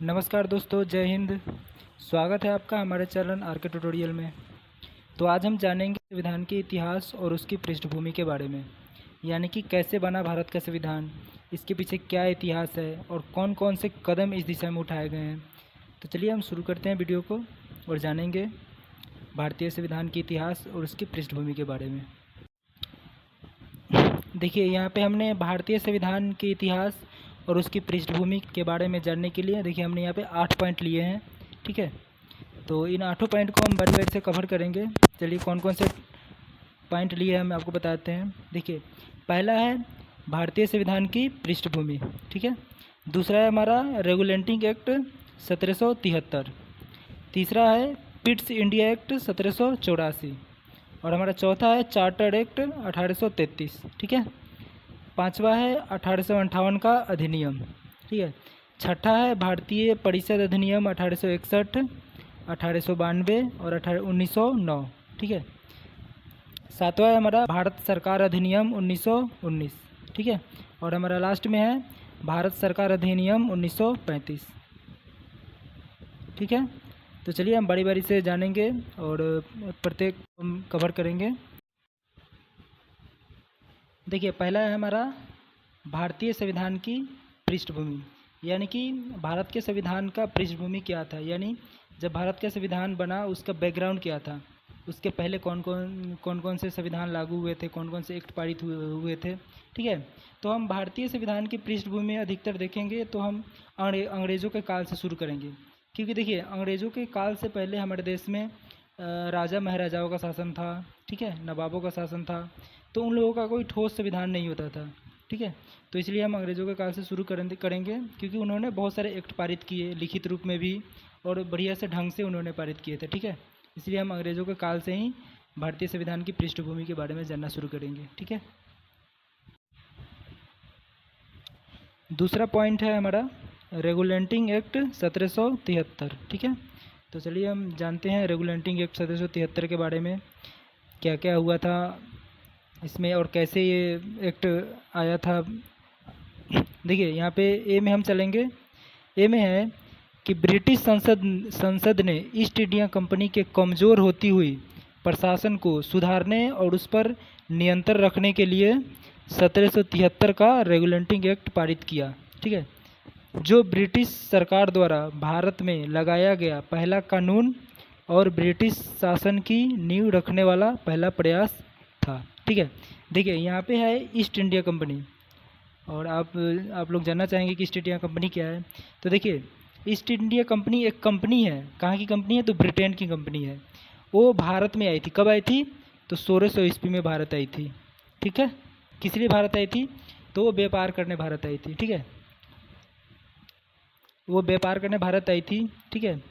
नमस्कार दोस्तों, जय हिंद। स्वागत है आपका हमारे चैनल आर के ट्यूटोरियल में। तो आज हम जानेंगे संविधान के इतिहास और उसकी पृष्ठभूमि के बारे में, यानी कि कैसे बना भारत का संविधान, इसके पीछे क्या इतिहास है और कौन कौन से कदम इस दिशा में उठाए गए हैं। तो चलिए हम शुरू करते हैं वीडियो को और जानेंगे भारतीय संविधान के इतिहास और उसकी पृष्ठभूमि के बारे में। देखिए, यहाँ पे हमने भारतीय संविधान के इतिहास और उसकी पृष्ठभूमि के बारे में जानने के लिए देखिए हमने यहाँ पे 8 पॉइंट लिए हैं। ठीक है, तो इन 8 पॉइंट को हम बारी बारी से कवर करेंगे। चलिए कौन कौन से पॉइंट लिए हम आपको बताते हैं। देखिए, पहला है भारतीय संविधान की पृष्ठभूमि। ठीक है, दूसरा है हमारा रेगुलेटिंग एक्ट 1773, तीसरा है पिट्स इंडिया एक्ट 1784 और हमारा चौथा है चार्टर्ड एक्ट 1833। ठीक है, पांचवा है 1858 का अधिनियम। ठीक है, छठा है भारतीय परिषद अधिनियम 1861, 1892 और 1909। ठीक है, सातवां है हमारा भारत सरकार अधिनियम 1919। ठीक है, और हमारा लास्ट में है भारत सरकार अधिनियम 1935। ठीक है, तो चलिए हम बारी बारी से जानेंगे और प्रत्येक हम कवर करेंगे। देखिए, पहला है हमारा भारतीय संविधान की पृष्ठभूमि, यानी कि भारत के संविधान का पृष्ठभूमि क्या था, यानी जब भारत का संविधान बना उसका बैकग्राउंड क्या था, उसके पहले कौन कौन से संविधान लागू हुए थे, कौन कौन से एक्ट पारित हुए थे। ठीक है, तो हम भारतीय संविधान की पृष्ठभूमि में अधिकतर देखेंगे तो हम अंग्रेज़ों के काल से शुरू करेंगे, क्योंकि देखिए अंग्रेज़ों के काल से पहले हमारे देश में राजा महाराजाओं का शासन था। ठीक है, नवाबों का शासन था, तो उन लोगों का कोई ठोस संविधान नहीं होता था। ठीक है, तो इसलिए हम अंग्रेज़ों के काल से शुरू करेंगे क्योंकि उन्होंने बहुत सारे एक्ट पारित किए, लिखित रूप में भी और बढ़िया से ढंग से उन्होंने पारित किए थे। ठीक है, इसलिए हम अंग्रेज़ों के काल से ही भारतीय संविधान की पृष्ठभूमि के बारे में जानना शुरू करेंगे। ठीक है, दूसरा पॉइंट है हमारा रेगुलेटिंग एक्ट 1773। ठीक है, तो चलिए हम जानते हैं रेगुलेटिंग एक्ट 1773 के बारे में, क्या क्या हुआ था इसमें और कैसे ये एक्ट आया था। देखिए, यहाँ पे ए में हम चलेंगे। ए में है कि ब्रिटिश संसद ने ईस्ट इंडिया कंपनी के कमज़ोर होती हुई प्रशासन को सुधारने और उस पर नियंत्रण रखने के लिए 1773 का रेगुलेटिंग एक्ट पारित किया। ठीक है, जो ब्रिटिश सरकार द्वारा भारत में लगाया गया पहला कानून और ब्रिटिश शासन की नींव रखने वाला पहला प्रयास था। ठीक है, देखिए यहाँ पे है ईस्ट इंडिया कंपनी और आप लोग जानना चाहेंगे कि ईस्ट इंडिया कंपनी क्या है। तो देखिए, ईस्ट इंडिया कंपनी एक कंपनी है। कहाँ की कंपनी है? तो ब्रिटेन की कंपनी है। वो भारत में आई थी। कब आई थी? तो 1600 ईस्वी में भारत आई थी। ठीक है, किस लिए भारत आई थी? तो वो व्यापार करने भारत आई थी। ठीक है, वो व्यापार करने भारत आई थी। ठीक है,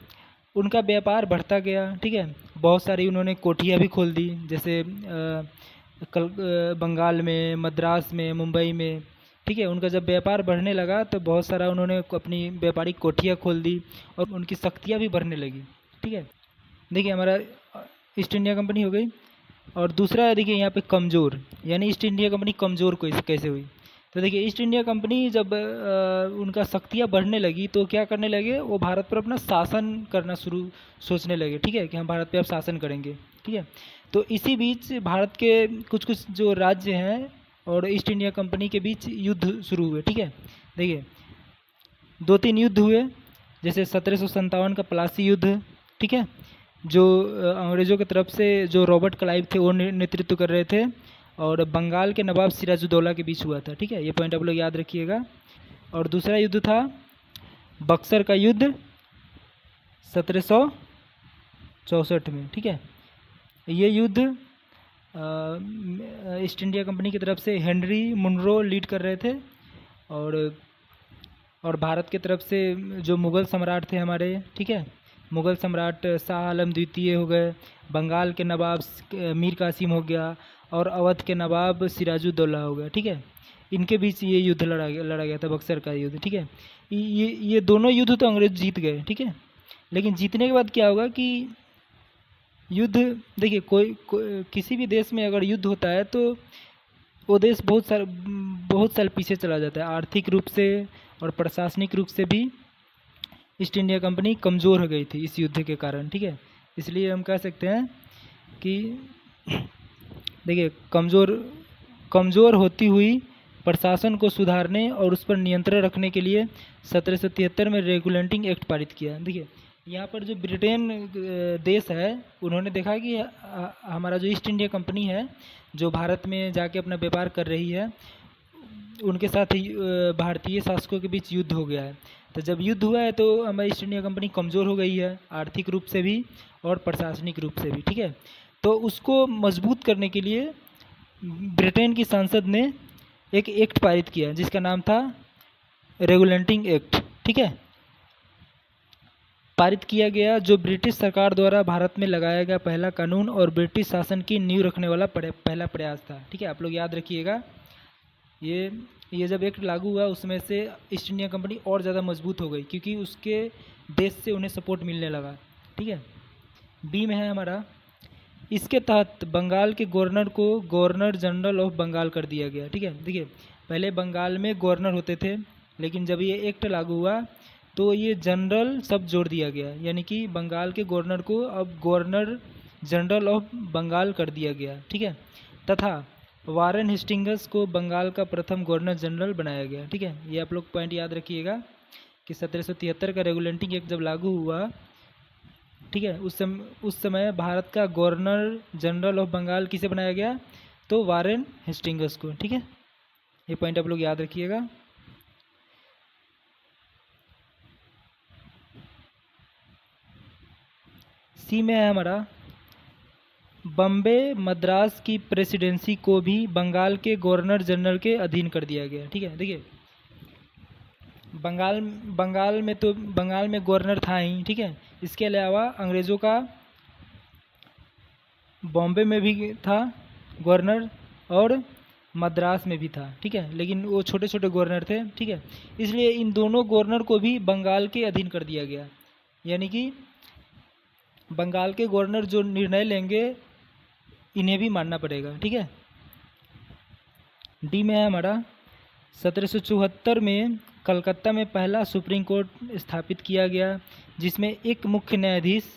उनका व्यापार बढ़ता गया। ठीक है, बहुत सारी उन्होंने कोठियाँ भी खोल दी, जैसे बंगाल में, मद्रास में, मुंबई में। ठीक है, उनका जब व्यापार बढ़ने लगा तो बहुत सारा उन्होंने अपनी व्यापारिक कोठियाँ खोल दी और उनकी शक्तियाँ भी बढ़ने लगी। ठीक है, देखिए हमारा ईस्ट इंडिया कंपनी हो गई। और दूसरा है देखिए यहाँ पे कमज़ोर, यानी ईस्ट इंडिया कंपनी कमज़ोर कैसे हुई। तो देखिए, ईस्ट इंडिया कंपनी जब उनका शक्तियाँ बढ़ने लगी तो क्या करने लगे, वो भारत पर अपना शासन करना सोचने लगे। ठीक है, कि हम भारत पे अब शासन करेंगे। ठीक है, तो इसी बीच भारत के कुछ कुछ जो राज्य हैं और ईस्ट इंडिया कंपनी के बीच युद्ध शुरू हुए। ठीक है, देखिए 2-3 युद्ध हुए, जैसे 1757 का प्लासी युद्ध। ठीक है, जो अंग्रेज़ों की तरफ से जो रॉबर्ट क्लाइव थे वो नेतृत्व कर रहे थे और बंगाल के नवाब सिराजुद्दौला के बीच हुआ था। ठीक है, ये पॉइंट आप लोग याद रखिएगा। और दूसरा युद्ध था बक्सर का युद्ध 1764 में। ठीक है, ये युद्ध ईस्ट इंडिया कंपनी की तरफ से हेनरी मुनरो लीड कर रहे थे और भारत की तरफ से जो मुग़ल सम्राट थे हमारे। ठीक है, मुग़ल सम्राट शाह आलम द्वितीय हो गए, बंगाल के नवाब मीर कासिम हो गया और अवध के नवाब सिराजुद्दौला हो गया। ठीक है, इनके बीच ये युद्ध लड़ा गया था, बक्सर का युद्ध। ठीक है, ये दोनों युद्ध तो अंग्रेज जीत गए। ठीक है, लेकिन जीतने के बाद क्या होगा कि युद्ध, देखिए किसी भी देश में अगर युद्ध होता है तो वो देश बहुत साल पीछे चला जाता है, आर्थिक रूप से और प्रशासनिक रूप से भी ईस्ट इंडिया कंपनी कमज़ोर हो गई थी इस युद्ध के कारण, ठीक है। इसलिए हम कह सकते हैं कि देखिए कमज़ोर होती हुई प्रशासन को सुधारने और उस पर नियंत्रण रखने के लिए 1773 में रेगुलेटिंग एक्ट पारित किया। देखिए यहाँ पर जो ब्रिटेन देश है, उन्होंने देखा कि हमारा जो ईस्ट इंडिया कंपनी है जो भारत में जाके अपना व्यापार कर रही है, उनके साथ भारतीय शासकों के बीच युद्ध हो गया है। तो जब युद्ध हुआ है तो हमारी ईस्ट इंडिया कंपनी कमज़ोर हो गई है, आर्थिक रूप से भी और प्रशासनिक रूप से भी, ठीक है। तो उसको मजबूत करने के लिए ब्रिटेन की संसद ने एक एक्ट पारित किया जिसका नाम था रेगुलेटिंग एक्ट, ठीक है, पारित किया गया, जो ब्रिटिश सरकार द्वारा भारत में लगाया गया पहला कानून और ब्रिटिश शासन की नींव रखने वाला पहला प्रयास था, ठीक है। आप लोग याद रखिएगा, ये जब एक्ट लागू हुआ उसमें से ईस्ट इंडिया कंपनी और ज़्यादा मजबूत हो गई क्योंकि उसके देश से उन्हें सपोर्ट मिलने लगा, ठीक है। बी में है हमारा, इसके तहत बंगाल के गवर्नर को गवर्नर जनरल ऑफ बंगाल कर दिया गया, ठीक है। देखिए पहले बंगाल में गवर्नर होते थे, लेकिन जब ये एक्ट लागू हुआ तो ये जनरल सब जोड़ दिया गया, यानी कि बंगाल के गवर्नर को अब गवर्नर जनरल ऑफ बंगाल कर दिया गया, ठीक है। तथा वारेन हेस्टिंग्स को बंगाल का प्रथम गवर्नर जनरल बनाया गया, ठीक है। ये आप लोग पॉइंट याद रखिएगा कि 1773 का रेगुलेटिंग एक्ट जब लागू हुआ, ठीक है, उस समय भारत का गवर्नर जनरल ऑफ बंगाल किसे बनाया गया, तो वारेन हेस्टिंग्स को, ठीक है। ये पॉइंट आप लोग याद रखिएगा। सी में है हमारा, बम्बे मद्रास की प्रेसिडेंसी को भी बंगाल के गवर्नर जनरल के अधीन कर दिया गया, ठीक है। देखिए बंगाल में गवर्नर था ही, ठीक है। इसके अलावा अंग्रेज़ों का बॉम्बे में भी था गवर्नर और मद्रास में भी था, ठीक है, लेकिन वो छोटे छोटे गवर्नर थे, ठीक है। इसलिए इन दोनों गवर्नर को भी बंगाल के अधीन कर दिया गया, यानी कि बंगाल के गवर्नर जो निर्णय लेंगे इन्हें भी मानना पड़ेगा, ठीक है। डी में है हमारा, 1774 में कलकत्ता में पहला सुप्रीम कोर्ट स्थापित किया गया जिसमें एक मुख्य न्यायाधीश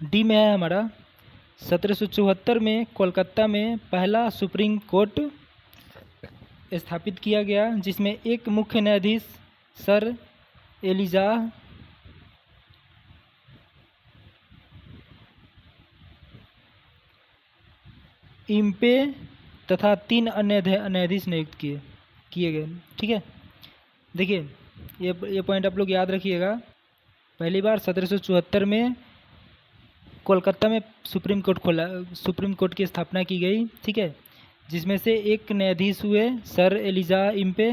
डी में है हमारा, 1774 में कोलकाता में पहला सुप्रीम कोर्ट स्थापित किया गया जिसमें एक मुख्य न्यायाधीश सर एलिजाह इम्पे तथा 3 अन्य न्यायाधीश नियुक्त किए गए, ठीक है। देखिए ये पॉइंट आप लोग याद रखिएगा। पहली बार 1774 में कोलकाता में सुप्रीम कोर्ट की स्थापना की गई, ठीक है, जिसमें से एक न्यायाधीश हुए सर एलिजा इम्पे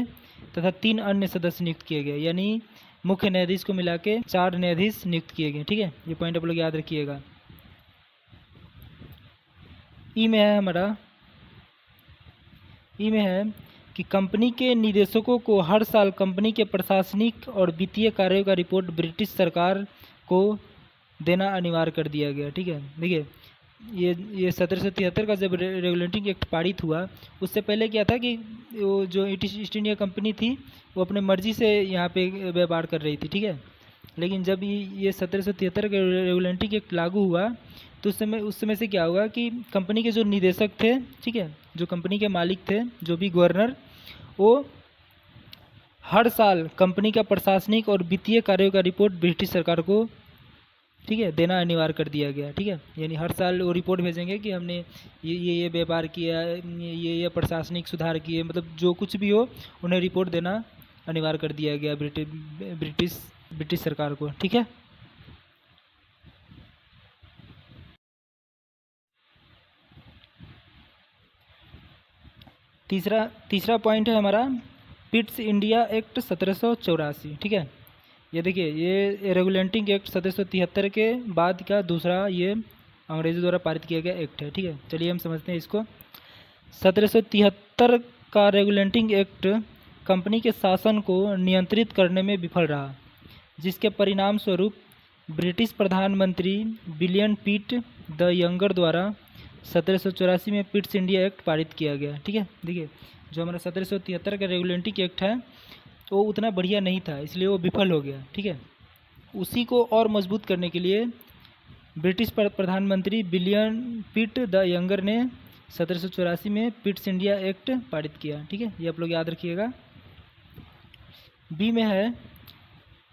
तथा 3 अन्य सदस्य नियुक्त किए गए, यानी मुख्य न्यायाधीश को मिला के 4 न्यायाधीश नियुक्त किए गए, ठीक है। ये पॉइंट आप लोग याद रखिएगा। ई में है हमारा, ई में है कि कंपनी के निदेशकों को हर साल कंपनी के प्रशासनिक और वित्तीय कार्यों का रिपोर्ट ब्रिटिश सरकार को देना अनिवार्य कर दिया गया, ठीक है। देखिए ये 1773 का जब रेगुलेटिंग एक्ट पारित हुआ, उससे पहले क्या था कि वो जो ईस्ट इंडिया कंपनी थी वो अपने मर्जी से यहाँ पे व्यापार कर रही थी, ठीक है। लेकिन जब ये 1773 का रेगुलेटिंग एक्ट लागू हुआ तो उस समय से क्या हुआ कि कंपनी के जो निदेशक थे, ठीक है, जो कंपनी के मालिक थे, जो भी गवर्नर, वो हर साल कंपनी का प्रशासनिक और वित्तीय कार्यों का रिपोर्ट ब्रिटिश सरकार को, ठीक है, देना अनिवार्य कर दिया गया, ठीक है। यानी हर साल वो रिपोर्ट भेजेंगे कि हमने ये व्यापार किया, ये प्रशासनिक सुधार किए, मतलब जो कुछ भी हो उन्हें रिपोर्ट देना अनिवार्य कर दिया गया ब्रिटिश सरकार को, ठीक है। तीसरा पॉइंट है हमारा पिट्स इंडिया एक्ट 1784, ठीक है। ये देखिए ये रेगुलेटिंग एक्ट 1773 के बाद का दूसरा ये अंग्रेज़ों द्वारा पारित किया गया एक्ट है, ठीक है। चलिए हम समझते हैं इसको। 1773 का रेगुलेटिंग एक्ट कंपनी के शासन को नियंत्रित करने में विफल रहा, जिसके परिणाम स्वरूप ब्रिटिश प्रधानमंत्री विलियम पिट द यंगर द्वारा 1784 में पिट्स इंडिया एक्ट पारित किया गया। ठीक है, देखिए जो हमारा 1773 का रेगुलेटिंग एक्ट है वो उतना बढ़िया नहीं था, इसलिए वो विफल हो गया। ठीक है, उसी को और मजबूत करने के लिए ब्रिटिश प्रधानमंत्री विलियम पिट द यंगर ने 1784 में पिट्स इंडिया एक्ट पारित किया। ठीक है, ये आप लोग याद रखिएगा। बी में है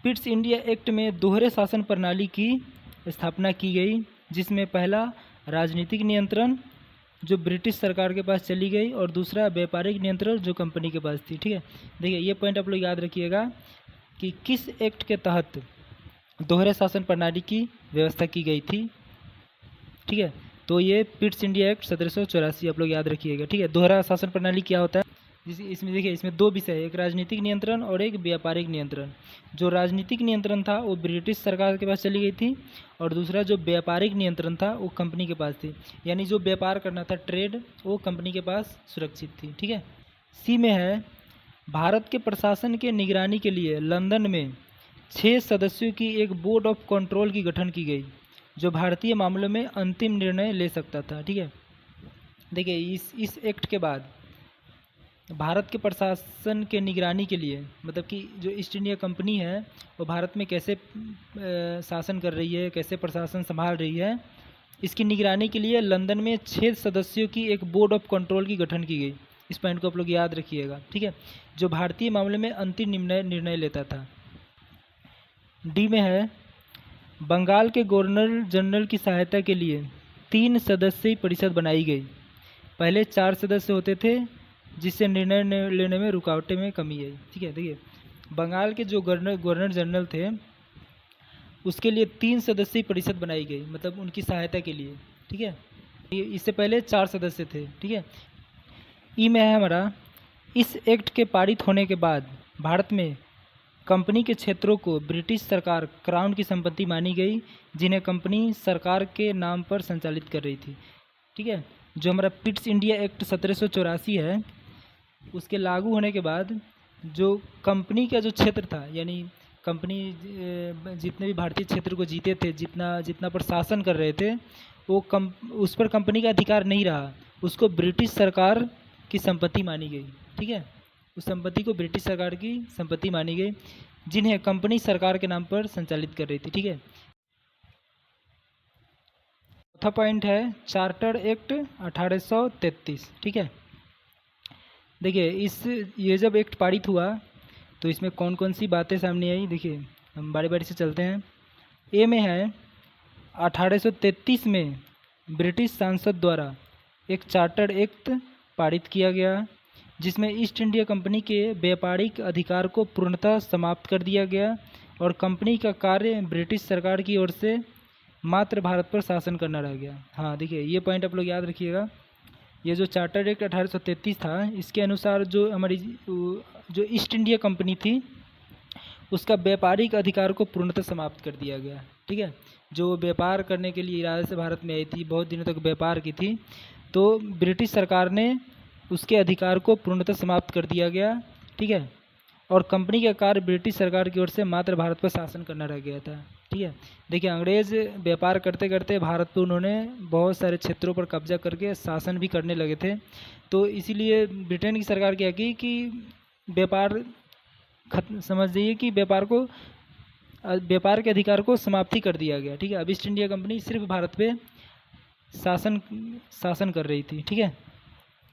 पिट्स इंडिया एक्ट में दोहरे शासन प्रणाली की स्थापना की गई, जिसमें पहला राजनीतिक नियंत्रण जो ब्रिटिश सरकार के पास चली गई और दूसरा व्यापारिक नियंत्रण जो कंपनी के पास थी। ठीक है, देखिए ये पॉइंट आप लोग याद रखिएगा कि किस एक्ट के तहत दोहरे शासन प्रणाली की व्यवस्था की गई थी। ठीक है, तो ये पिट्स इंडिया एक्ट 1784 आप लोग याद रखिएगा। ठीक है, दोहरा शासन प्रणाली क्या होता है, जिस इसमें देखिए इसमें दो विषय है, एक राजनीतिक नियंत्रण और एक व्यापारिक नियंत्रण। जो राजनीतिक नियंत्रण था वो ब्रिटिश सरकार के पास चली गई थी और दूसरा जो व्यापारिक नियंत्रण था वो कंपनी के पास थी, यानी जो व्यापार करना था ट्रेड वो कंपनी के पास सुरक्षित थी। ठीक है, सी में है भारत के प्रशासन के निगरानी के लिए लंदन में 6 सदस्यों की एक बोर्ड ऑफ कंट्रोल की गठन की गई, जो भारतीय मामलों में अंतिम निर्णय ले सकता था। ठीक है, देखिए इस एक्ट के बाद भारत के प्रशासन के निगरानी के लिए, मतलब कि जो ईस्ट इंडिया कंपनी है वो भारत में कैसे शासन कर रही है, कैसे प्रशासन संभाल रही है, इसकी निगरानी के लिए लंदन में 6 सदस्यों की एक बोर्ड ऑफ कंट्रोल की गठन की गई। इस पॉइंट को आप लोग याद रखिएगा। ठीक है, जो भारतीय मामले में अंतिम निर्णय लेता था। डी में है बंगाल के गवर्नर जनरल की सहायता के लिए 3 सदस्यीय परिषद बनाई गई। पहले 4 सदस्य होते थे, जिससे निर्णय लेने में रुकावटें में कमी आई। ठीक है, देखिए बंगाल के जो गवर्नर जनरल थे उसके लिए 3 सदस्यीय परिषद बनाई गई, मतलब उनकी सहायता के लिए। ठीक है, इससे पहले 4 सदस्य थे। ठीक है, ई में है हमारा इस एक्ट के पारित होने के बाद भारत में कंपनी के क्षेत्रों को ब्रिटिश सरकार क्राउन की संपत्ति मानी गई, जिन्हें कंपनी सरकार के नाम पर संचालित कर रही थी। ठीक है, जो हमारा पिट्स इंडिया एक्ट 1784 है उसके लागू होने के बाद जो कंपनी का जो क्षेत्र था, यानी कंपनी जितने भी भारतीय क्षेत्र को जीते थे, जितना पर शासन कर रहे थे, वो उस पर कंपनी का अधिकार नहीं रहा, उसको ब्रिटिश सरकार की संपत्ति मानी गई। ठीक है, उस संपत्ति को ब्रिटिश सरकार की संपत्ति मानी गई, जिन्हें कंपनी सरकार के नाम पर संचालित कर रही थी। ठीक है, चौथा पॉइंट है चार्टर एक्ट 1833। ठीक है, देखिए ये जब एक्ट पारित हुआ तो इसमें कौन कौन सी बातें सामने आई, देखिए हम बारी बारी से चलते हैं। ए में है 1833 में ब्रिटिश सांसद द्वारा एक चार्टर एक्ट पारित किया गया, जिसमें ईस्ट इंडिया कंपनी के व्यापारिक अधिकार को पूर्णतः समाप्त कर दिया गया और कंपनी का कार्य ब्रिटिश सरकार की ओर से मात्र भारत पर शासन करना रह गया। हाँ, देखिए ये पॉइंट आप लोग याद रखिएगा। ये जो चार्टर एक्ट 1833 था, इसके अनुसार जो हमारी जो ईस्ट इंडिया कंपनी थी उसका व्यापारिक अधिकार को पूर्णतः समाप्त कर दिया गया। ठीक है, जो व्यापार करने के लिए इरादे से भारत में आई थी, बहुत दिनों तक व्यापार की थी, तो ब्रिटिश सरकार ने उसके अधिकार को पूर्णतः समाप्त कर दिया गया। ठीक है, और कंपनी का कार्य ब्रिटिश सरकार की ओर से मात्र भारत पर शासन करना रह गया था। ठीक है, देखिए अंग्रेज़ व्यापार करते करते भारत पर उन्होंने बहुत सारे क्षेत्रों पर कब्जा करके शासन भी करने लगे थे, तो इसीलिए ब्रिटेन की सरकार क्या की कि व्यापार समझ जाइए कि व्यापार के अधिकार को समाप्ति कर दिया गया। ठीक है, अब ईस्ट इंडिया कंपनी सिर्फ भारत पे शासन कर रही थी। ठीक है,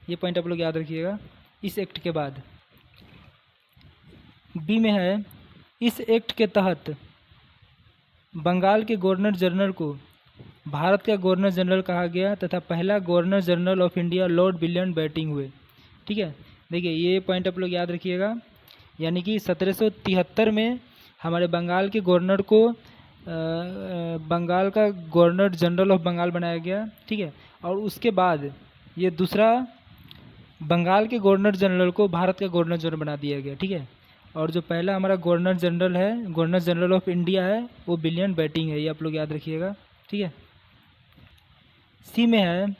ये पॉइंट आप लोग याद रखिएगा। इस एक्ट के बाद बी में है इस एक्ट के तहत बंगाल के गवर्नर जनरल को भारत का गवर्नर जनरल कहा गया तथा पहला governor general of India Lord William Bentinck हुए। ठीक है, देखिए ये पॉइंट आप लोग याद रखिएगा, यानी कि 1773 में हमारे बंगाल के गवर्नर को बंगाल का गवर्नर जनरल ऑफ बंगाल बनाया गया। ठीक है, और उसके बाद ये दूसरा बंगाल के गवर्नर जनरल को भारत का गवर्नर जनरल बना दिया गया। ठीक है, और जो पहला हमारा गवर्नर जनरल है, गवर्नर जनरल ऑफ इंडिया है, वो विलियम बेंटिंक है, ये आप लोग याद रखिएगा। ठीक है, सी में है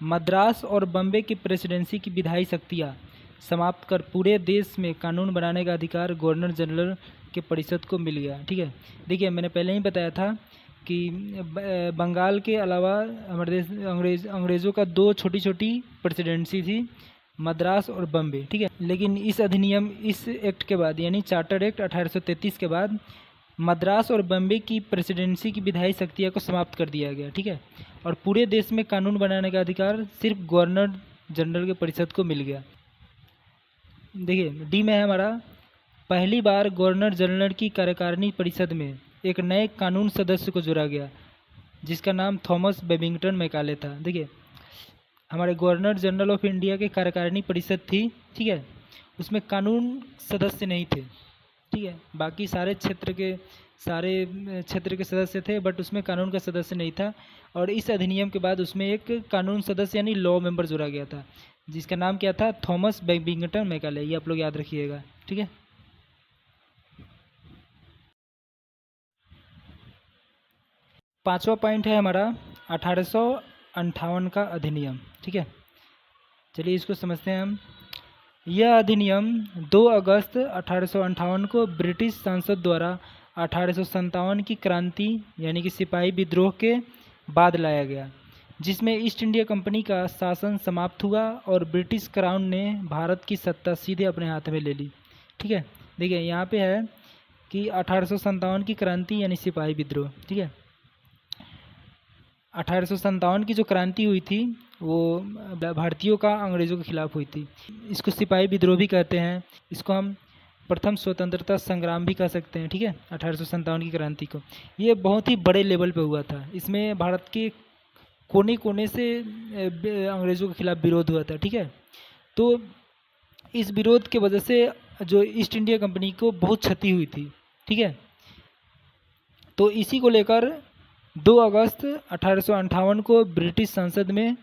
मद्रास और बम्बे की प्रेसिडेंसी की विधायी शक्तियाँ समाप्त कर पूरे देश में कानून बनाने का अधिकार गवर्नर जनरल के परिषद को मिल गया। ठीक है, देखिए मैंने पहले ही बताया था कि बंगाल के अलावा हमारे देश अंग्रेज़ों का 2 छोटी छोटी प्रेसिडेंसी थी, मद्रास और बम्बे। ठीक है, लेकिन इस एक्ट के बाद यानी चार्टर एक्ट 1833 के बाद मद्रास और बम्बे की प्रेसिडेंसी की विधायी शक्तियाँ को समाप्त कर दिया गया। ठीक है, और पूरे देश में कानून बनाने का अधिकार सिर्फ गवर्नर जनरल के परिषद को मिल गया। देखिए डी में है हमारा, पहली बार गवर्नर जनरल की कार्यकारिणी परिषद में एक नए कानून सदस्य को जोड़ा गया जिसका नाम थॉमस बेबिंगटन मैकाले था। देखिए हमारे गवर्नर जनरल ऑफ इंडिया के कार्यकारिणी परिषद थी। ठीक है, उसमें कानून सदस्य नहीं थे। ठीक है, बाकी सारे क्षेत्र के सदस्य थे, बट उसमें कानून का सदस्य नहीं था। और इस अधिनियम के बाद उसमें एक कानून सदस्य यानी लॉ मेंबर जोड़ा गया था जिसका नाम क्या था, थॉमस बेबिंगटन मैकाले। ये आप लोग याद रखिएगा। ठीक है, पांचवा पॉइंट है हमारा 1858 का अधिनियम। ठीक है, चलिए इसको समझते हैं हम। यह अधिनियम 2 अगस्त 1858 को ब्रिटिश संसद द्वारा 1857 की क्रांति यानी कि सिपाही विद्रोह के बाद लाया गया, जिसमें ईस्ट इंडिया कंपनी का शासन समाप्त हुआ और ब्रिटिश क्राउन ने भारत की सत्ता सीधे अपने हाथ में ले ली। ठीक है, देखिए यहाँ पे है कि 1857 की क्रांति यानी सिपाही विद्रोह। ठीक है, 1857 की जो क्रांति हुई थी वो भारतीयों का अंग्रेज़ों के खिलाफ हुई थी। इसको सिपाही विद्रोह भी कहते हैं, इसको हम प्रथम स्वतंत्रता संग्राम भी कह सकते हैं। ठीक है, 1857 की क्रांति को ये बहुत ही बड़े लेवल पे हुआ था। इसमें भारत के कोने कोने से अंग्रेज़ों के खिलाफ विरोध हुआ था। ठीक है, तो इस विरोध के वजह से जो ईस्ट इंडिया कंपनी को बहुत क्षति हुई थी। ठीक है, तो इसी को लेकर 2 अगस्त 1858 को ब्रिटिश संसद में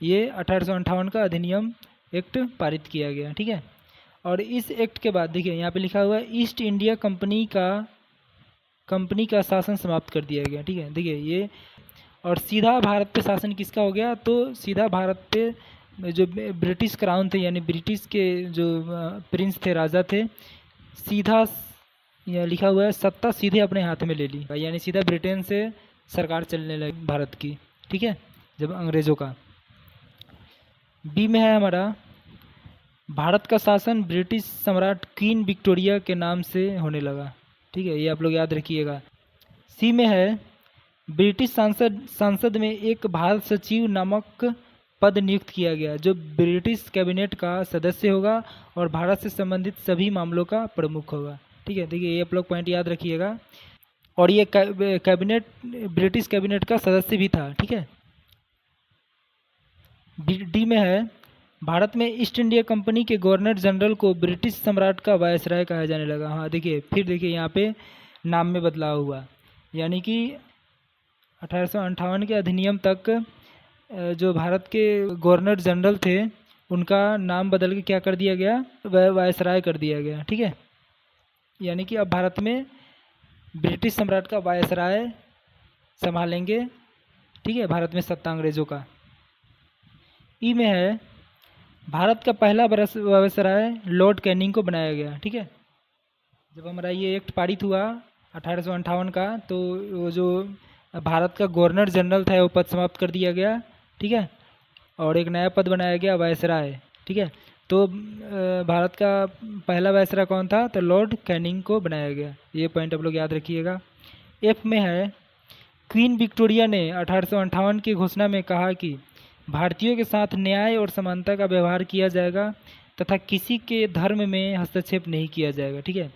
ये 1858 का अधिनियम एक्ट पारित किया गया। ठीक है, और इस एक्ट के बाद देखिए यहाँ पे लिखा हुआ है ईस्ट इंडिया कंपनी का शासन समाप्त कर दिया गया। ठीक है, देखिए ये और सीधा भारत पे शासन किसका हो गया, तो सीधा भारत पे जो ब्रिटिश क्राउन थे यानी ब्रिटिश के जो प्रिंस थे, राजा थे, सीधा यह लिखा हुआ है सत्ता सीधे अपने हाथ में ले ली, यानी सीधा ब्रिटेन से सरकार चलने लगी भारत की। ठीक है, जब अंग्रेज़ों का। बी में है हमारा, भारत का शासन ब्रिटिश सम्राट क्वीन विक्टोरिया के नाम से होने लगा। ठीक है, ये आप लोग याद रखिएगा। सी में है, ब्रिटिश संसद में एक भारत सचिव नामक पद नियुक्त किया गया जो ब्रिटिश कैबिनेट का सदस्य होगा और भारत से संबंधित सभी मामलों का प्रमुख होगा। ठीक है, देखिए ये आप लोग पॉइंट याद रखिएगा। और ये कैबिनेट ब्रिटिश कैबिनेट का सदस्य भी था। ठीक है, डी में है, भारत में ईस्ट इंडिया कंपनी के गवर्नर जनरल को ब्रिटिश सम्राट का वायसराय कहा जाने लगा। हाँ देखिए, फिर देखिए यहाँ पे नाम में बदलाव हुआ, यानी कि 1858 के अधिनियम तक जो भारत के गवर्नर जनरल थे उनका नाम बदल के क्या कर दिया गया, वायसराय कर दिया गया। ठीक है, यानी कि अब भारत में ब्रिटिश सम्राट का वायसराय संभालेंगे। ठीक है, भारत में सत्ता अंग्रेज़ों का। ई में है, भारत का पहला वायसराय लॉर्ड कैनिंग को बनाया गया। ठीक है, जब हमारा ये एक्ट पारित हुआ 1858 का, तो वो जो भारत का गवर्नर जनरल था वो पद समाप्त कर दिया गया। ठीक है, और एक नया पद बनाया गया वायसराय। ठीक है, तो भारत का पहला वायसराय कौन था, तो लॉर्ड कैनिंग को बनाया गया। ये पॉइंट आप लोग याद रखिएगा। एफ में है, क्वीन विक्टोरिया ने 1858 की घोषणा में कहा कि भारतीयों के साथ न्याय और समानता का व्यवहार किया जाएगा तथा किसी के धर्म में हस्तक्षेप नहीं किया जाएगा। ठीक है,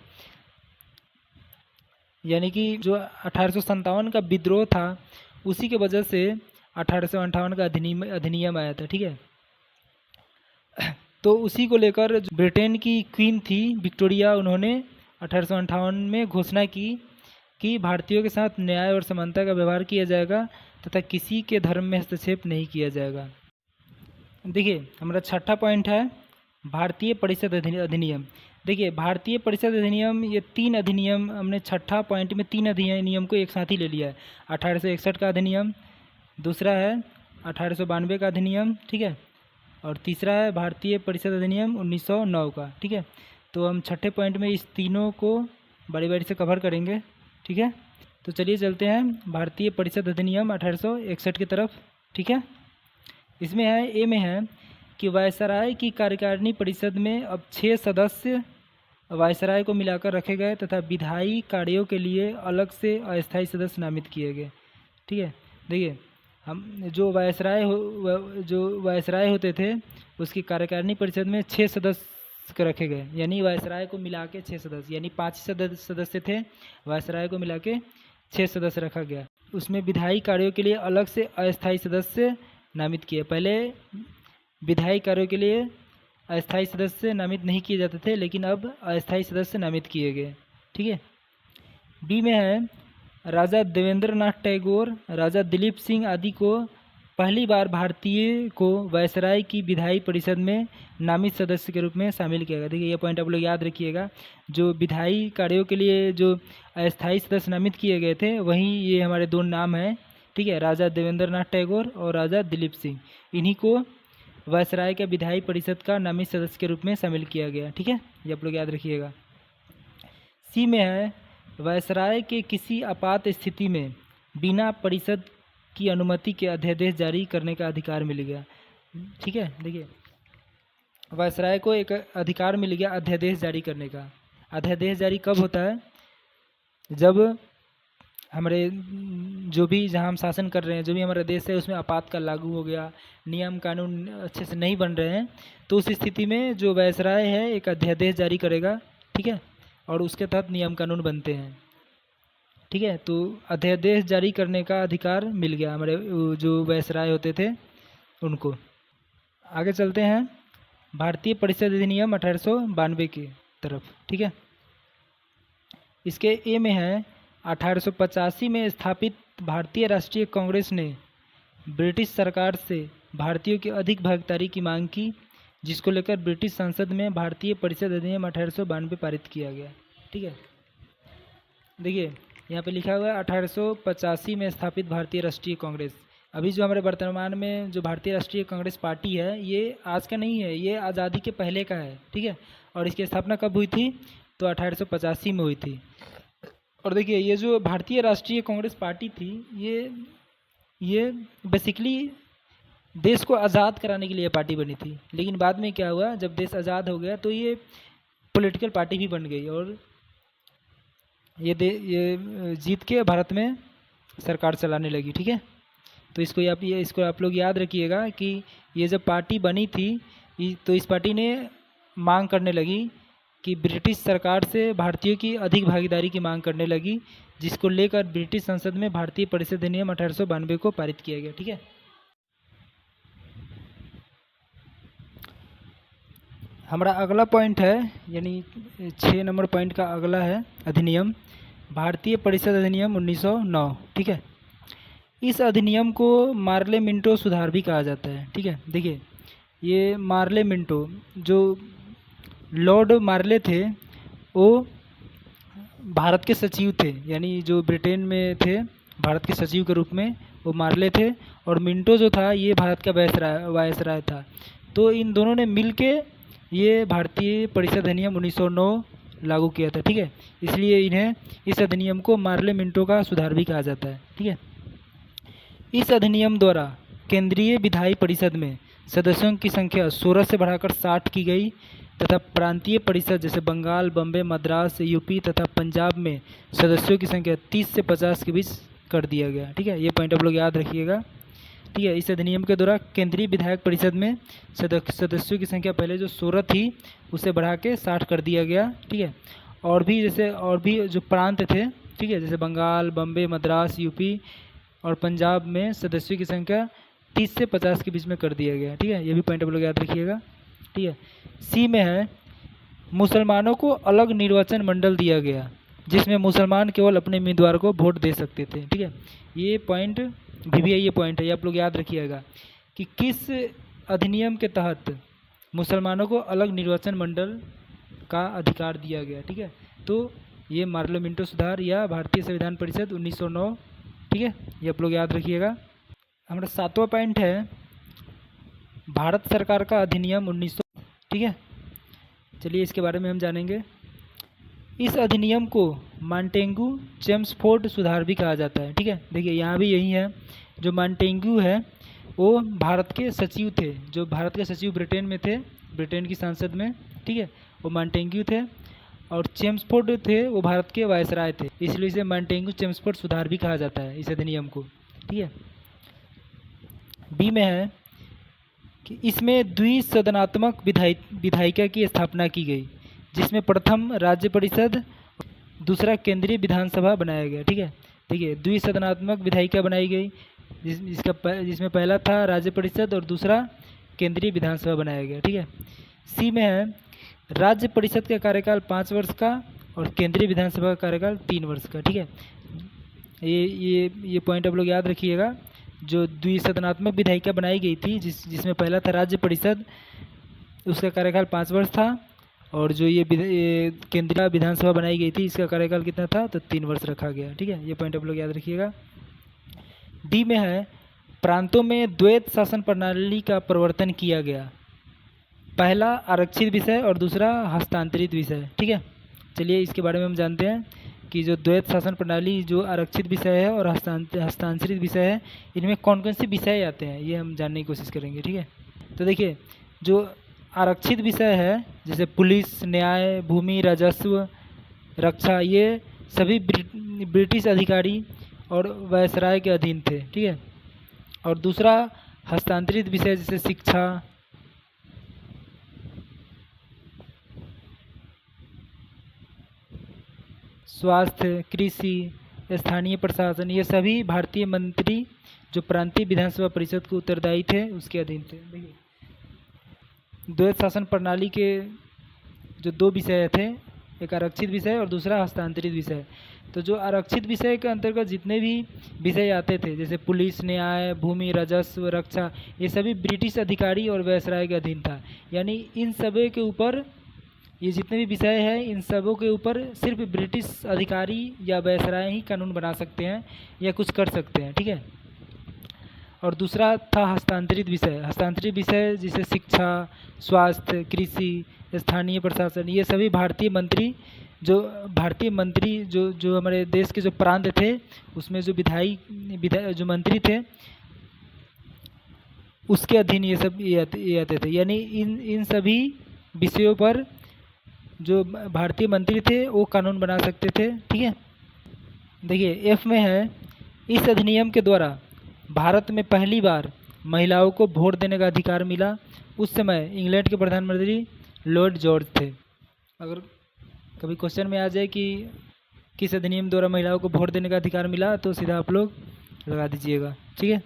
यानी कि जो 1857 का विद्रोह था उसी के वजह से 1858 का अधिनियम आया था। ठीक है, तो उसी को लेकर ब्रिटेन की क्वीन थी विक्टोरिया, उन्होंने 1858 में घोषणा की कि भारतीयों के साथ न्याय और समानता का व्यवहार किया जाएगा तथा किसी के धर्म में हस्तक्षेप नहीं किया जाएगा। देखिए हमारा छठा पॉइंट है भारतीय परिषद अधिनियम। देखिए भारतीय परिषद अधिनियम, ये 3 अधिनियम हमने छठा पॉइंट में 3 अधिनियम को एक साथ ही ले लिया है। 1861 का अधिनियम, दूसरा है 1892 का अधिनियम। ठीक है, और तीसरा है भारतीय परिषद अधिनियम 1909 का। ठीक है, तो हम छठे पॉइंट में इस तीनों को बारी बारी से कवर करेंगे, ठीक है। तो चलिए चलते हैं भारतीय परिषद अधिनियम 1861 की तरफ, ठीक है। इसमें है, ए में है कि वायसराय की कार्यकारिणी परिषद में अब 6 सदस्य वायसराय को मिलाकर रखे गए तथा विधायी कार्यों के लिए अलग से अस्थायी सदस्य नामित किए गए, ठीक है। देखिए, हम जो वायसराय होते थे उसकी कार्यकारिणी परिषद में 6 सदस्य रखे गए, यानी वायसराय को मिला के 6 सदस्य, यानी 5 सदस्य थे, वायसराय को मिला के 6 सदस्य रखा गया। उसमें विधायी कार्यों के लिए अलग से अस्थायी सदस्य नामित किए। पहले विधायी कार्यों के लिए अस्थायी सदस्य नामित नहीं किए जाते थे, लेकिन अब अस्थायी सदस्य नामित किए गए, ठीक है। बी में है, राजा देवेंद्र नाथ टैगोर, राजा दिलीप सिंह आदि को पहली बार भारतीय को वायसराय की विधायी परिषद में नामित सदस्य के रूप में शामिल किया गया। देखिए, ये पॉइंट आप लोग याद रखिएगा, जो विधायी कार्यों के लिए जो अस्थायी सदस्य नामित किए गए थे वहीं ये हमारे 2 नाम हैं, ठीक है, राजा देवेंद्र नाथ टैगोर और राजा दिलीप सिंह। इन्हीं को वायसराय के विधायी परिषद का नामित सदस्य के रूप में शामिल किया गया, ठीक है, ये आप लोग याद रखिएगा। सी में है, वायसराय के किसी आपात स्थिति में बिना परिषद की अनुमति के अध्यादेश जारी करने का अधिकार मिल गया, ठीक है। देखिए, वायसराय को एक अधिकार मिल गया अध्यादेश जारी करने का। अध्यादेश जारी कब होता है? जब हमारे जो भी जहाँ हम शासन कर रहे हैं, जो भी हमारा देश है उसमें आपातकाल लागू हो गया, नियम कानून अच्छे से नहीं बन रहे हैं, तो उस स्थिति में जो वायसराय है एक अध्यादेश जारी करेगा, ठीक है, और उसके तहत नियम कानून बनते हैं, ठीक है। तो अध्यादेश जारी करने का अधिकार मिल गया हमारे जो वायसराय होते थे उनको। आगे चलते हैं भारतीय परिषद अधिनियम 1892 की तरफ, ठीक है। इसके ए में है, 1885 में स्थापित भारतीय राष्ट्रीय कांग्रेस ने ब्रिटिश सरकार से भारतीयों की अधिक भागीदारी की मांग की, जिसको लेकर ब्रिटिश संसद में भारतीय परिषद अधिनियम 1892 पारित किया गया, ठीक है। देखिए, यहाँ पे लिखा हुआ है 1885 में स्थापित भारतीय राष्ट्रीय कांग्रेस। अभी जो हमारे वर्तमान में जो भारतीय राष्ट्रीय कांग्रेस पार्टी है ये आज का नहीं है, ये आज़ादी के पहले का है, ठीक है। और इसकी स्थापना कब हुई थी? तो 1885 में हुई थी। और देखिए, ये जो भारतीय राष्ट्रीय कांग्रेस पार्टी थी ये बेसिकली देश को आज़ाद कराने के लिए पार्टी बनी थी, लेकिन बाद में क्या हुआ, जब देश आज़ाद हो गया तो ये पॉलिटिकल पार्टी भी बन गई और ये जीत के भारत में सरकार चलाने लगी, ठीक है। तो इसको आप लोग याद रखिएगा कि ये जब पार्टी बनी थी तो इस पार्टी ने मांग करने लगी कि ब्रिटिश सरकार से भारतीयों की अधिक भागीदारी की मांग करने लगी, जिसको लेकर ब्रिटिश संसद में भारतीय परिषद अधिनियम 1892 को पारित किया गया, ठीक है। हमारा अगला पॉइंट है, यानी 6 नंबर पॉइंट का अगला है अधिनियम, भारतीय परिषद अधिनियम 1909, ठीक है। इस अधिनियम को मार्ले मिंटो सुधार भी कहा जाता है, ठीक है। देखिए, ये मार्ले मिंटो, जो लॉर्ड मार्ले थे वो भारत के सचिव थे, यानी जो ब्रिटेन में थे भारत के सचिव के रूप में वो मार्ले थे, और मिंटो जो था ये भारत का वायसराय था। तो इन दोनों ने मिलके ये भारतीय परिषद अधिनियम 1909 लागू किया था, ठीक है। इसलिए इन्हें इस अधिनियम को मार्ले मिंटो का सुधार भी कहा जाता है, ठीक है। इस अधिनियम द्वारा केंद्रीय विधायी परिषद में सदस्यों की संख्या 16 से बढ़ाकर 60 की गई तथा प्रांतीय परिषद जैसे बंगाल, बम्बई, मद्रास, यूपी तथा पंजाब में सदस्यों की संख्या 30 से 50 के बीच कर दिया गया, ठीक है। ये पॉइंट आप लोग याद रखिएगा, ठीक है। इस अधिनियम के द्वारा केंद्रीय विधायक परिषद में सदस्यों की संख्या पहले जो 16 थी उसे बढ़ा के 60 कर दिया गया, ठीक है। और भी जो प्रांत थे, ठीक है, जैसे बंगाल, बम्बई, मद्रास, यूपी और पंजाब में सदस्यों की संख्या 30 से 50 के बीच में कर दिया गया, ठीक है। ये भी पॉइंट आप लोग याद रखिएगा, ठीक है। सी में है, मुसलमानों को अलग निर्वाचन मंडल दिया गया जिसमें मुसलमान केवल अपने उम्मीदवार को वोट दे सकते थे, ठीक है। ये पॉइंट ये पॉइंट है, ये आप लोग याद रखिएगा कि किस अधिनियम के तहत मुसलमानों को अलग निर्वाचन मंडल का अधिकार दिया गया, ठीक है। तो ये मार्ले मिंटो सुधार या भारतीय संविधान परिषद 1909, ठीक है, ये आप लोग याद रखिएगा। हमारा 7वां पॉइंट है भारत सरकार का अधिनियम 1900, ठीक है। चलिए इसके बारे में हम जानेंगे। इस अधिनियम को मॉन्टेग्यू चेम्सफोर्ड सुधार भी कहा जाता है। ठीक है, देखिए यहाँ भी यही है। जो मॉन्टेग्यू है वो भारत के सचिव थे, जो भारत के सचिव ब्रिटेन में थे, ब्रिटेन की संसद में। ठीक है, वो मॉन्टेग्यू थे। और चेम्सफोर्ड थे वो भारत के वायसराय थे, इसलिए इसे मॉन्टेग्यू चेम्सफोर्ड सुधार भी कहा जाता है इस अधिनियम को। ठीक है, बी में है कि इसमें द्विसदनात्मक विधायिका की स्थापना की गई, जिसमें प्रथम राज्य परिषद, दूसरा केंद्रीय विधानसभा बनाया गया। ठीक है, देखिए द्विसदनात्मक विधायिका बनाई गई, जिसमें पहला था राज्य परिषद और दूसरा केंद्रीय विधानसभा बनाया गया। ठीक है, सी में है राज्य परिषद का कार्यकाल 5 वर्ष का और केंद्रीय विधानसभा का कार्यकाल 3 वर्ष का। ठीक है, ये पॉइंट आप लोग याद रखिएगा। जो द्विसदनात्मक विधायिका बनाई गई थी, जिसमें पहला था राज्य परिषद, उसका कार्यकाल 5 वर्ष था। और जो ये केंद्रीय विधानसभा बनाई गई थी, इसका कार्यकाल कितना था, तो 3 वर्ष रखा गया। ठीक है, ये पॉइंट आप लोग याद रखिएगा। डी में है प्रांतों में द्वैत शासन प्रणाली का प्रवर्तन किया गया, पहला आरक्षित विषय और दूसरा हस्तांतरित विषय। ठीक है, चलिए इसके बारे में हम जानते हैं कि जो द्वैत शासन प्रणाली, जो आरक्षित विषय है और हस्तांतरित विषय है, इनमें कौन कौन से विषय आते हैं, ये हम जानने की कोशिश करेंगे। ठीक है, तो देखिए जो आरक्षित विषय है, जैसे पुलिस, न्याय, भूमि, राजस्व, रक्षा, ये सभी ब्रिटिश अधिकारी और वायसराय के अधीन थे। ठीक है, और दूसरा हस्तांतरित विषय जैसे शिक्षा, स्वास्थ्य, कृषि, स्थानीय प्रशासन, ये सभी भारतीय मंत्री जो प्रांतीय विधानसभा परिषद को उत्तरदायी थे, उसके अधीन थे। देखिए द्वैत शासन प्रणाली के जो 2 विषय थे, एक आरक्षित विषय और दूसरा हस्तांतरित विषय। तो जो आरक्षित विषय के अंतर्गत जितने भी विषय आते थे, जैसे पुलिस, न्याय, भूमि, राजस्व, रक्षा, ये सभी ब्रिटिश अधिकारी और वायसराय के अधीन था। यानी इन सभी के ऊपर, ये जितने भी विषय हैं, इन सबों के ऊपर सिर्फ ब्रिटिश अधिकारी या वायसराय ही कानून बना सकते हैं या कुछ कर सकते हैं। ठीक है, और दूसरा था हस्तांतरित विषय। हस्तांतरित विषय जैसे शिक्षा, स्वास्थ्य, कृषि, स्थानीय प्रशासन, ये सभी भारतीय मंत्री जो हमारे देश के जो प्रांत थे, उसमें जो जो मंत्री थे, उसके अधीन ये आते थे। यानी इन सभी विषयों पर जो भारतीय मंत्री थे वो कानून बना सकते थे। ठीक है, देखिए एफ में है इस अधिनियम के द्वारा भारत में पहली बार महिलाओं को वोट देने का अधिकार मिला। उस समय इंग्लैंड के प्रधानमंत्री लॉर्ड जॉर्ज थे। अगर कभी क्वेश्चन में आ जाए कि किस अधिनियम द्वारा महिलाओं को वोट देने का अधिकार मिला, तो सीधा आप लोग लगा दीजिएगा। ठीक है,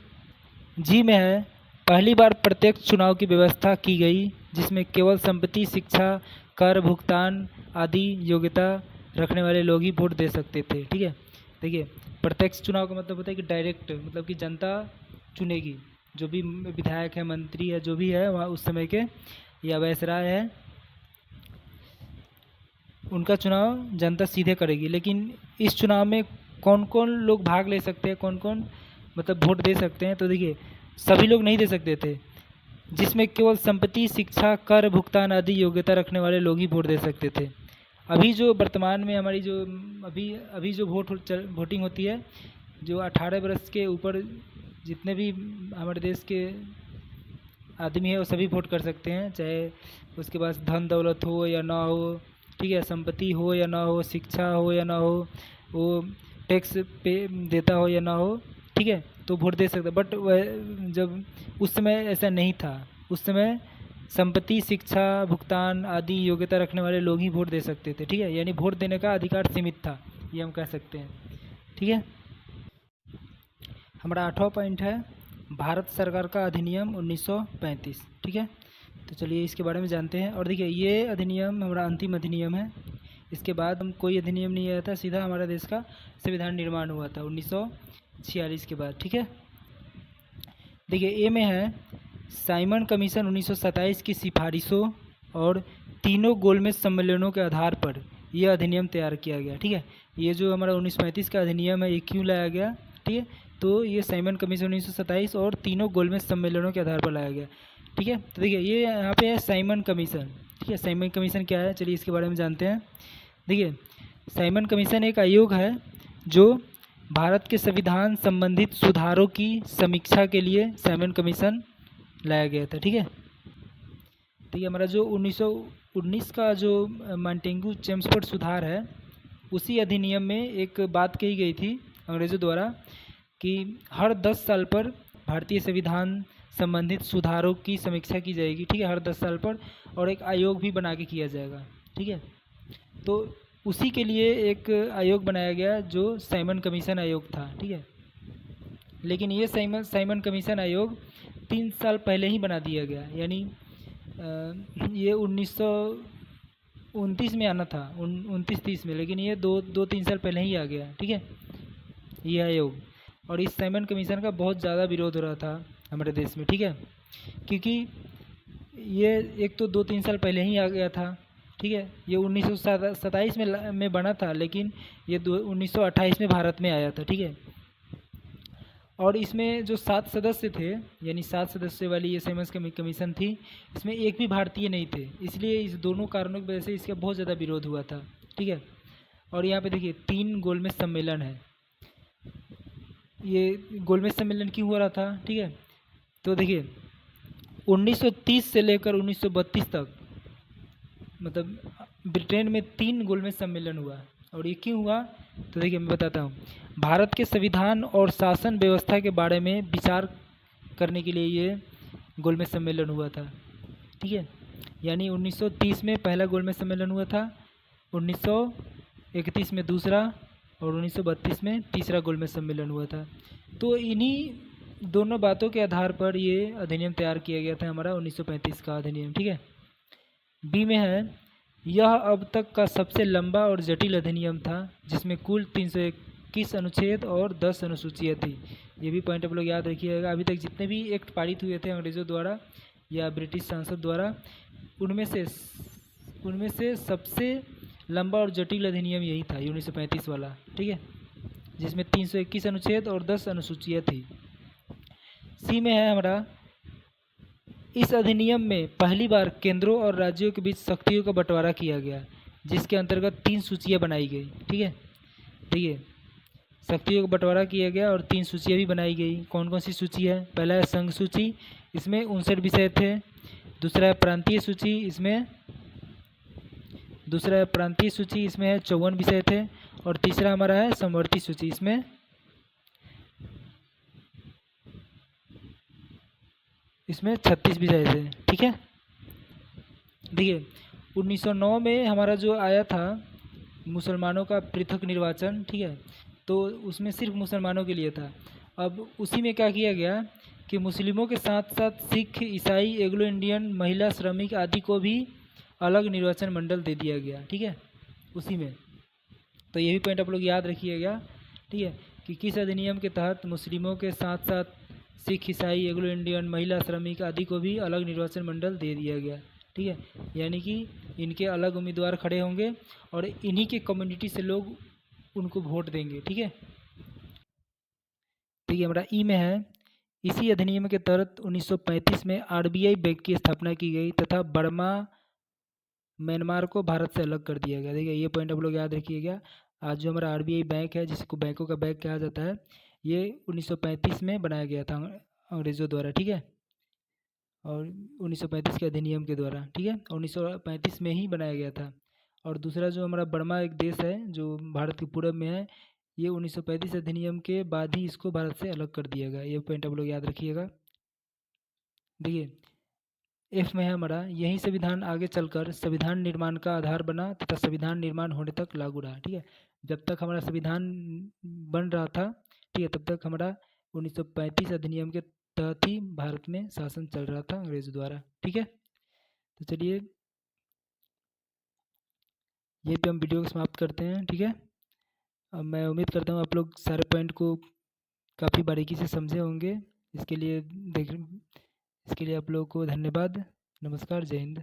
जी में है पहली बार प्रत्यक्ष चुनाव की व्यवस्था की गई, जिसमें केवल संपत्ति, शिक्षा, कर भुगतान आदि योग्यता रखने वाले लोग ही वोट दे सकते थे। ठीक है, देखिए प्रत्यक्ष चुनाव का मतलब होता है कि डायरेक्ट, मतलब कि जनता चुनेगी, जो भी विधायक है, मंत्री है, जो भी है वहाँ उस समय के, या वायसराय है, उनका चुनाव जनता सीधे करेगी। लेकिन इस चुनाव में कौन कौन लोग भाग ले सकते हैं, कौन कौन मतलब वोट दे सकते हैं, तो देखिए सभी लोग नहीं दे सकते थे, जिसमें केवल संपत्ति, शिक्षा, कर भुगतान आदि योग्यता रखने वाले लोग ही वोट दे सकते थे। अभी जो वर्तमान में हमारी जो अभी जो वोटिंग होती है, जो 18 वर्ष के ऊपर जितने भी हमारे देश के आदमी है वो सभी वोट कर सकते हैं, चाहे उसके पास धन दौलत हो या ना हो। ठीक है, संपत्ति हो या ना हो, शिक्षा हो या ना हो, वो टैक्स पे देता हो या ना हो, ठीक है, तो वोट दे सकता। बट जब उस समय ऐसा नहीं था, उस समय संपत्ति, शिक्षा, भुगतान आदि योग्यता रखने वाले लोग ही वोट दे सकते थे। ठीक है, यानी वोट देने का अधिकार सीमित था, ये हम कह सकते हैं। ठीक है, हमारा 8वां पॉइंट है भारत सरकार का अधिनियम 1935। ठीक है, तो चलिए इसके बारे में जानते हैं। और देखिए ये अधिनियम हमारा अंतिम अधिनियम है, इसके बाद हम कोई अधिनियम नहीं आया था, सीधा हमारा देश का संविधान निर्माण हुआ था 1946 के बाद। ठीक है, देखिए ए में है साइमन कमीशन 1927 की सिफारिशों और तीनों गोलमेज सम्मेलनों के आधार पर यह अधिनियम तैयार किया गया। ठीक है, ये जो हमारा 1935 का अधिनियम है, ये क्यों लाया गया? ठीक है, तो ये साइमन कमीशन 1927 और तीनों गोलमेज सम्मेलनों के आधार पर लाया गया। ठीक है, तो देखिए ये यहाँ पे है साइमन कमीशन। ठीक है, साइमन कमीशन क्या है, चलिए इसके बारे में जानते हैं। देखिए साइमन कमीशन एक आयोग है जो भारत के संविधान संबंधित सुधारों की समीक्षा के लिए साइमन कमीशन लाया गया था। ठीक है, तो ये हमारा जो 1919 का जो मॉन्टेग्यू चेम्सफोर्ड सुधार है, उसी अधिनियम में एक बात कही गई थी अंग्रेज़ों द्वारा कि हर 10 साल पर भारतीय संविधान संबंधित सुधारों की समीक्षा की जाएगी। ठीक है, हर 10 साल पर, और एक आयोग भी बना के किया जाएगा। ठीक है, तो उसी के लिए एक आयोग बनाया गया जो साइमन कमीशन आयोग था। ठीक है, लेकिन ये साइमन कमीशन आयोग 3 साल पहले ही बना दिया गया, यानी ये 1929 में आना था, 29-30 में, लेकिन ये दो तीन साल पहले ही आ गया। ठीक है, ये आयोग। और इस साइमन कमीशन का बहुत ज़्यादा विरोध हो रहा था हमारे देश में। ठीक है, क्योंकि ये एक तो 2-3 साल पहले ही आ गया था। ठीक है, ये 1927 में बना था, लेकिन ये 1928 में भारत में आया था। ठीक है, और इसमें जो 7 सदस्य थे, यानी 7 सदस्य वाली ये साइमन कमीशन थी, इसमें एक भी भारतीय नहीं थे, इसलिए इस दोनों कारणों की वजह से इसका बहुत ज़्यादा विरोध हुआ था। ठीक है, और यहाँ पे देखिए 3 गोलमेज सम्मेलन है। ये गोलमेज सम्मेलन क्यों हो रहा था? ठीक है, तो देखिए 1930 से लेकर 1932 तक, मतलब ब्रिटेन में 3 गोलमेज सम्मेलन हुआ। और ये क्यों हुआ? तो देखिए मैं बताता हूँ। भारत के संविधान और शासन व्यवस्था के बारे में विचार करने के लिए ये गोलमेज सम्मेलन हुआ था। ठीक है, यानी 1930 में पहला गोलमेज सम्मेलन हुआ था, 1931 में दूसरा, और 1932 में तीसरा गोलमेज सम्मेलन हुआ था। तो इन्हीं दोनों बातों के आधार पर ये अधिनियम तैयार किया गया था, हमारा 1935 का अधिनियम। ठीक है, बी में है, यह अब तक का सबसे लंबा और जटिल अधिनियम था जिसमें कुल 321 अनुच्छेद और 10 अनुसूचियाँ थी। ये भी पॉइंट आप लोग याद रखिएगा। अभी तक जितने भी एक्ट पारित हुए थे अंग्रेज़ों द्वारा या ब्रिटिश सांसद द्वारा, उनमें से सबसे लंबा और जटिल अधिनियम यही था, 1935 वाला। ठीक है, जिसमें 321 अनुच्छेद और 10 अनुसूचियाँ थी। सी में है हमारा, इस अधिनियम में पहली बार केंद्रों और राज्यों के बीच शक्तियों का बंटवारा किया गया, जिसके अंतर्गत 3 सूचियाँ बनाई गई। ठीक है, देखिए शक्तियों का बंटवारा किया गया और 3 सूचियाँ भी बनाई गई। कौन कौन सी सूची है? पहला है संघ सूची, इसमें 59 विषय थे। दूसरा है प्रांतीय सूची, इसमें है 54 विषय थे। और तीसरा हमारा है समवर्ती सूची, इसमें 36 विषय थे। ठीक है, देखिए 1909 में हमारा जो आया था मुसलमानों का पृथक निर्वाचन। ठीक है, तो उसमें सिर्फ मुसलमानों के लिए था। अब उसी में क्या किया गया कि मुस्लिमों के साथ साथ सिख, ईसाई, एग्लो इंडियन, महिला, श्रमिक आदि को भी अलग निर्वाचन मंडल दे दिया गया। ठीक है, उसी में। तो ये भी पॉइंट आप लोग याद रखिएगा। ठीक है, कि किस अधिनियम के तहत मुस्लिमों के साथ साथ सिख, ईसाई, एग्लो इंडियन, महिला, श्रमिक आदि को भी अलग निर्वाचन मंडल दे दिया गया। ठीक है, यानी कि इनके अलग उम्मीदवार खड़े होंगे और इन्हीं के कम्युनिटी से लोग उनको वोट देंगे। ठीक है, ठीक है, हमारा ई में है, इसी अधिनियम के तहत 1935 में आरबीआई बैंक की स्थापना की गई तथा बर्मा, म्यांमार को भारत से अलग कर दिया गया। देखिए ये पॉइंट आप लोग याद रखिएगा। आज जो हमारा आरबीआई बैंक है, जिसको बैंकों का बैंक कहा जाता है, ये 1935 में बनाया गया था अंग्रेज़ों द्वारा। ठीक है, और 1935 के अधिनियम के द्वारा। ठीक है, 1935 में ही बनाया गया था। और दूसरा जो हमारा बर्मा एक देश है जो भारत के पूरब में है, ये 1935 अधिनियम के बाद ही इसको भारत से अलग कर दिया गया। ये पॉइंट आप लोग याद रखिएगा। देखिए एफ में है हमारा, यही संविधान आगे चलकर संविधान निर्माण का आधार बना तथा संविधान निर्माण होने तक लागू रहा। ठीक है, जब तक हमारा संविधान बन रहा था, ठीक है, तब तक हमारा 1935 अधिनियम के तहत ही भारत में शासन चल रहा था अंग्रेज़ों द्वारा। ठीक है, तो चलिए यहीं पे हम वीडियो को समाप्त करते हैं। ठीक है, अब मैं उम्मीद करता हूँ आप लोग सारे पॉइंट को काफ़ी बारीकी से समझे होंगे। इसके लिए आप लोगों को धन्यवाद। नमस्कार, जय हिंद।